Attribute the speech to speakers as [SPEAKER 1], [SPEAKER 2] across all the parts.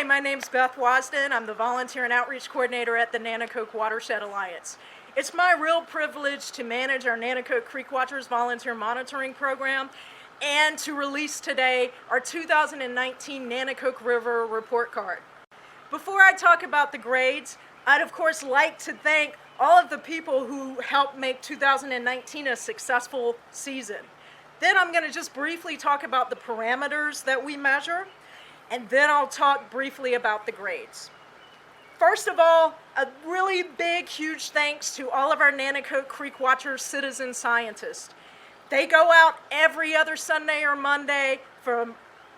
[SPEAKER 1] my name's Beth Wasden. I'm the Volunteer and Outreach Coordinator at the Nanticoke Watershed Alliance. It's my real privilege to manage our Nanticoke Creekwatchers Volunteer Monitoring Program and to release today our 2019 Nanticoke River Report Card. Before I talk about the grades, I'd of course like to thank all of the people who helped make 2019 a successful season. Then I'm going to just briefly talk about the parameters that we measure, and then I'll talk briefly about the grades. First of all, a really big, huge thanks to all of our Nanticoke Creekwatchers citizen scientists. They go out every other Sunday or Monday from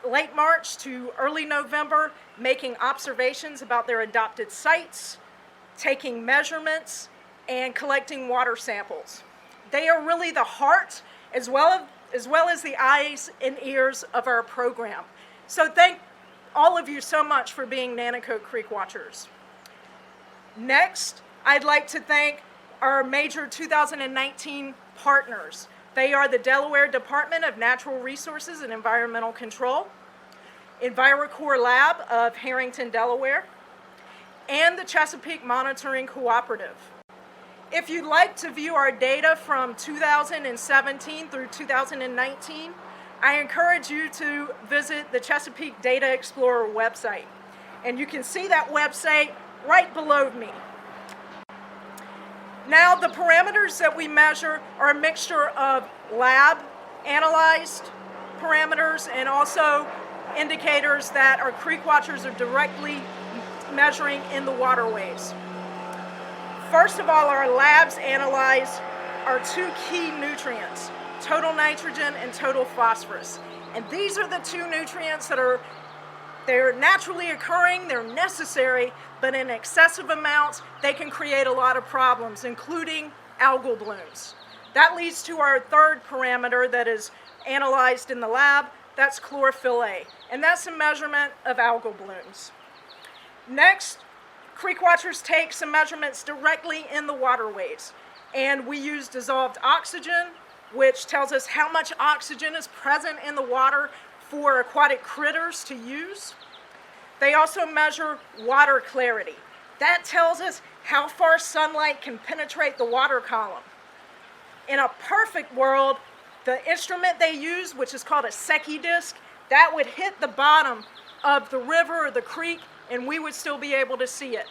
[SPEAKER 1] late March to early November, making observations about their adopted sites, taking measurements, and collecting water samples. They are really the heart as well as the eyes and ears of our program. So thank all of you so much for being Nanticoke Creekwatchers. Next, I'd like to thank our major 2019 partners. They are the Delaware Department of Natural Resources and Environmental Control, Envirocorp Lab of Harrington, Delaware, and the Chesapeake Monitoring Cooperative. If you'd like to view our data from 2017 through 2019, I encourage you to visit the Chesapeake Data Explorer website. And you can see that website right below me. Now, the parameters that we measure are a mixture of lab analyzed parameters and also indicators that our creekwatchers are directly measuring in the waterways. First of all, our labs analyze our two key nutrients, total nitrogen and total phosphorus. And these are the two nutrients that they're naturally occurring, they're necessary, but in excessive amounts, they can create a lot of problems, including algal blooms. That leads to our third parameter that is analyzed in the lab, that's chlorophyll A, and that's a measurement of algal blooms. Next, Creekwatchers take some measurements directly in the waterways, and we use dissolved oxygen, which tells us how much oxygen is present in the water for aquatic critters to use. They also measure water clarity. That tells us how far sunlight can penetrate the water column. In a perfect world, the instrument they use, which is called a Secchi disc, that would hit the bottom of the river or the creek and we would still be able to see it.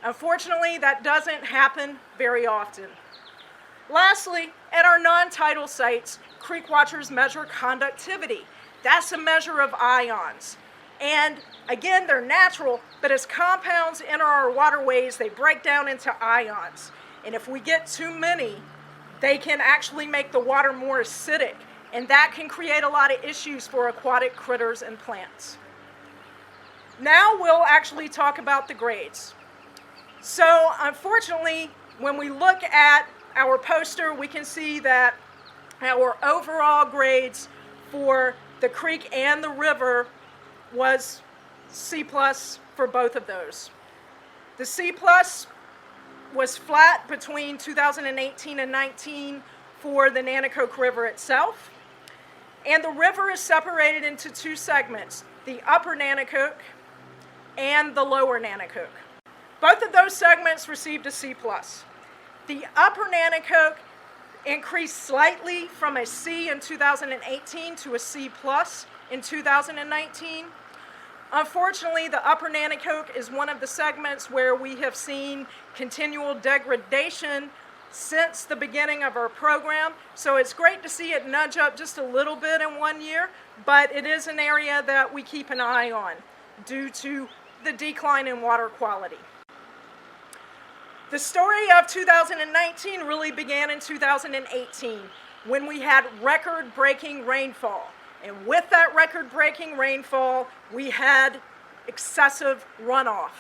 [SPEAKER 1] Unfortunately, that doesn't happen very often. Lastly, at our non-tidal sites, Creekwatchers measure conductivity. That's a measure of ions. And again, they're natural, but as compounds enter our waterways, they break down into ions. And if we get too many, they can actually make the water more acidic, and that can create a lot of issues for aquatic critters and plants. Now we'll actually talk about the grades. So unfortunately, when we look at our poster, we can see that our overall grades for the creek and the river was C+ for both of those. The C+ was flat between 2018 and 19 for the Nanticoke River itself. And the river is separated into two segments, the upper Nanticoke and the lower Nanticoke. Both of those segments received a C+. The upper Nanticoke increased slightly from a C in 2018 to a C+ in 2019. Unfortunately, the upper Nanticoke is one of the segments where we have seen continual degradation since the beginning of our program. So it's great to see it nudge up just a little bit in 1 year, but it is an area that we keep an eye on due to the decline in water quality. The story of 2019 really began in 2018 when we had record-breaking rainfall. And with that record-breaking rainfall, we had excessive runoff.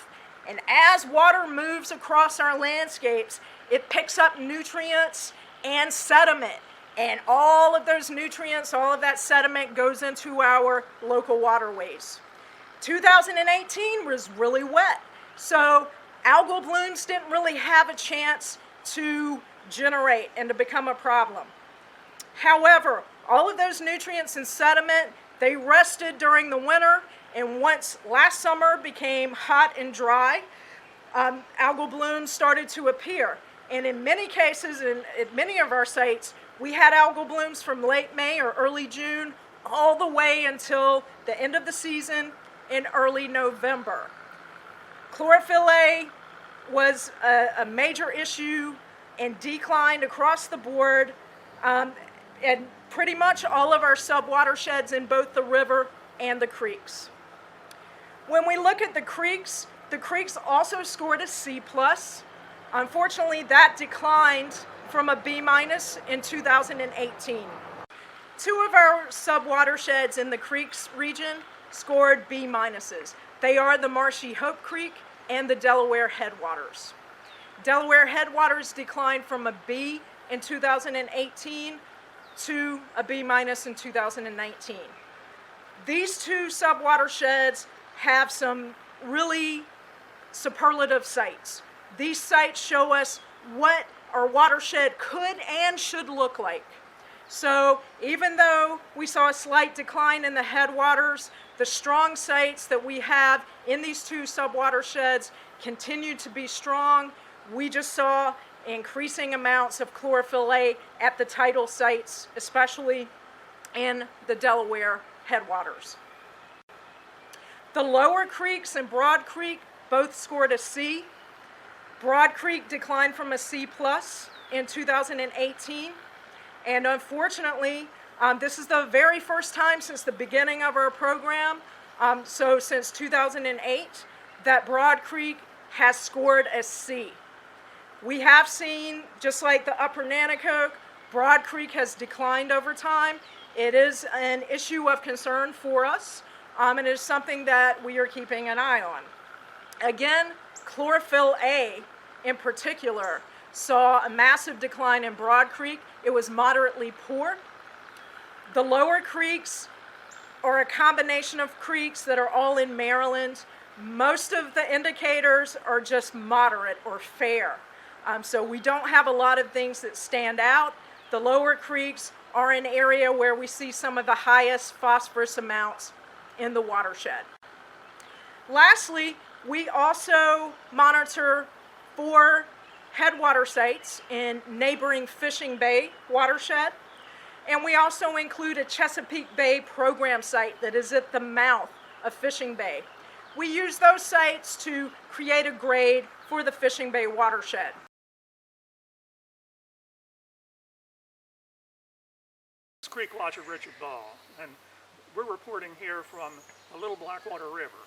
[SPEAKER 1] And as water moves across our landscapes, it picks up nutrients and sediment. And all of those nutrients, all of that sediment goes into our local waterways. 2018 was really wet, so algal blooms didn't really have a chance to generate and to become a problem. However, all of those nutrients and sediment, they rested during the winter, And once last summer became hot and dry, algal blooms started to appear. And in many cases, and at many of our sites, we had algal blooms from late May or early June all the way until the end of the season in early November. Chlorophyll A was a major issue and declined across the board, and pretty much all of our subwatersheds in both the river and the creeks. When we look at the creeks also scored a C+. Unfortunately, that declined from a B- in 2018. Two of our subwatersheds in the creeks region scored B-. They are the Marshy Hope Creek and the Delaware headwaters. Delaware headwaters declined from a B in 2018 to a B- in 2019. These two subwatersheds have some really superlative sites. These sites show us what our watershed could and should look like. So even though we saw a slight decline in the headwaters, the strong sites that we have in these two subwatersheds continue to be strong. We just saw increasing amounts of chlorophyll A at the tidal sites, especially in the Delaware headwaters. The lower creeks and Broad Creek both scored a C. Broad Creek declined from a C+ in 2018. And unfortunately, this is the very first time since the beginning of our program, so since 2008, that Broad Creek has scored a C. We have seen, just like the upper Nanticoke, Broad Creek has declined over time. It is an issue of concern for us, and it is something that we are keeping an eye on. Again, chlorophyll A in particular saw a massive decline in Broad Creek. It was moderately poor. The lower creeks are a combination of creeks that are all in Maryland. Most of the indicators are just moderate or fair. So we don't have a lot of things that stand out. The lower creeks are an area where we see some of the highest phosphorus amounts in the watershed. Lastly, we also monitor 4 headwater sites in neighboring Fishing Bay watershed, and we also include a Chesapeake Bay program site that is at the mouth of Fishing Bay. We use those sites to create a grade for the Fishing Bay watershed.
[SPEAKER 2] It's Creekwatcher Richard Ball, and we're reporting here from the Little Blackwater River,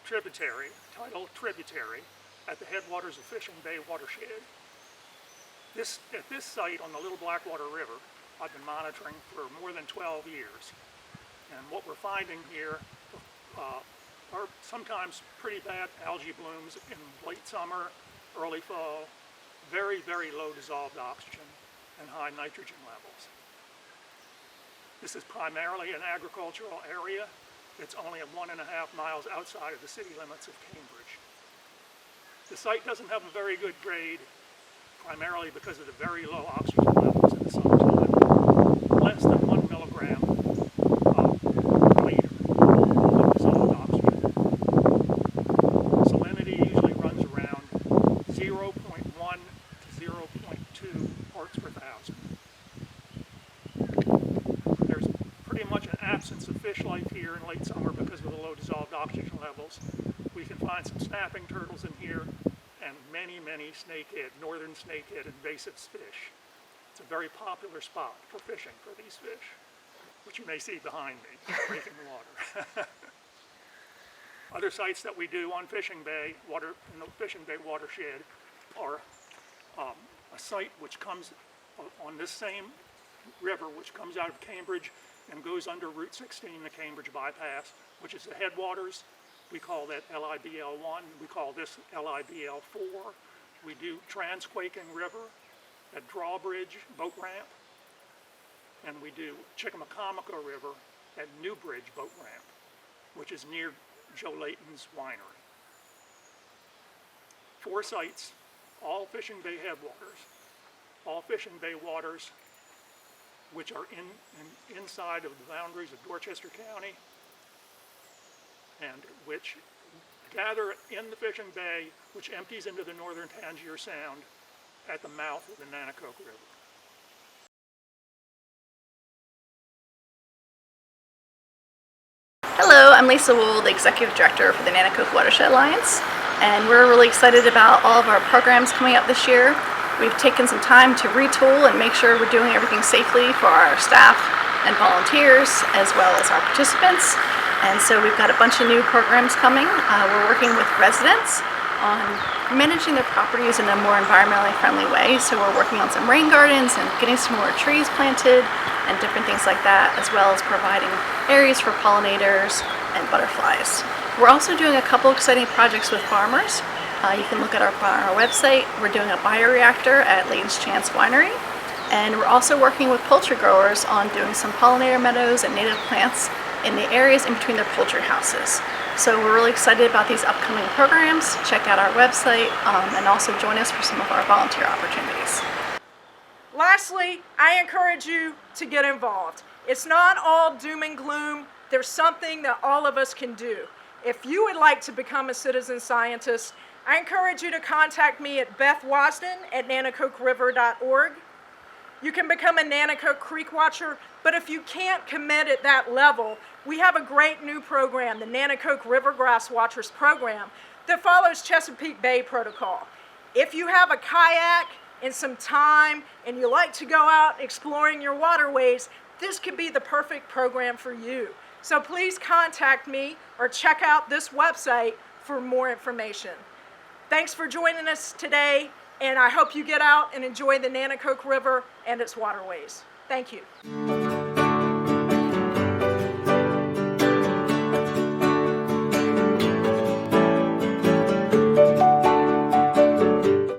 [SPEAKER 2] tributary, tidal tributary, at the headwaters of Fishing Bay watershed. At this site on the Little Blackwater River, I've been monitoring for more than 12 years. And what we're finding here are sometimes pretty bad algae blooms in late summer, early fall, very, very low dissolved oxygen and high nitrogen levels. This is primarily an agricultural area. It's only 1.5 miles outside of the city limits of Cambridge. The site doesn't have a very good grade, primarily because of the very low oxygen levels in the summertime, less than 1 milligram per liter of dissolved oxygen. Salinity usually runs around 0.1 to 0.2 parts per thousand. There's pretty much an absence of fish life here in late summer because of the low dissolved oxygen levels. We can find some snapping turtles in here and many, many snakehead, northern snakehead invasive fish. It's a very popular spot for fishing for these fish, which you may see behind me, breaking the water. Other sites that we do on Fishing Bay, in the Fishing Bay watershed, are a site which comes on this same river, which comes out of Cambridge and goes under Route 16, the Cambridge bypass, which is the headwaters. We call that LIBL1. We call this LIBL4. We do Transquaking River at Drawbridge Boat Ramp. And we do Chickamaucomico River at Newbridge Boat Ramp, which is near Joe Layton's winery. 4 sites, all Fishing Bay headwaters, all Fishing Bay waters, which are inside of the boundaries of Dorchester County and which gather in the fishing bay, which empties into the northern Tangier Sound at the mouth of the Nanticoke River.
[SPEAKER 3] Hello, I'm Lisa Wool, the Executive Director for the Nanticoke Watershed Alliance, and we're really excited about all of our programs coming up this year. We've taken some time to retool and make sure we're doing everything safely for our staff and volunteers, as well as our participants. And so we've got a bunch of new programs coming. We're working with residents on managing their properties in a more environmentally friendly way. So we're working on some rain gardens and getting some more trees planted and different things like that, as well as providing areas for pollinators and butterflies. We're also doing a couple exciting projects with farmers. You can look at our website. We're doing a bioreactor at Layton's Chance Winery. And we're also working with poultry growers on doing some pollinator meadows and native plants in the areas in between their poultry houses. So we're really excited about these upcoming programs. Check out our website and also join us for some of our volunteer opportunities.
[SPEAKER 1] Lastly, I encourage you to get involved. It's not all doom and gloom. There's something that all of us can do. If you would like to become a citizen scientist, I encourage you to contact me at bethwasden@nanticokeriver.org. You can become a Nanticoke Creekwatcher, but if you can't commit at that level, we have a great new program, the Nanticoke River Watchers program, that follows Chesapeake Bay protocol. If you have a kayak and some time and you like to go out exploring your waterways, this could be the perfect program for you. So please contact me or check out this website for more information. Thanks for joining us today, and I hope you get out and enjoy the Nanticoke River and its waterways. Thank you.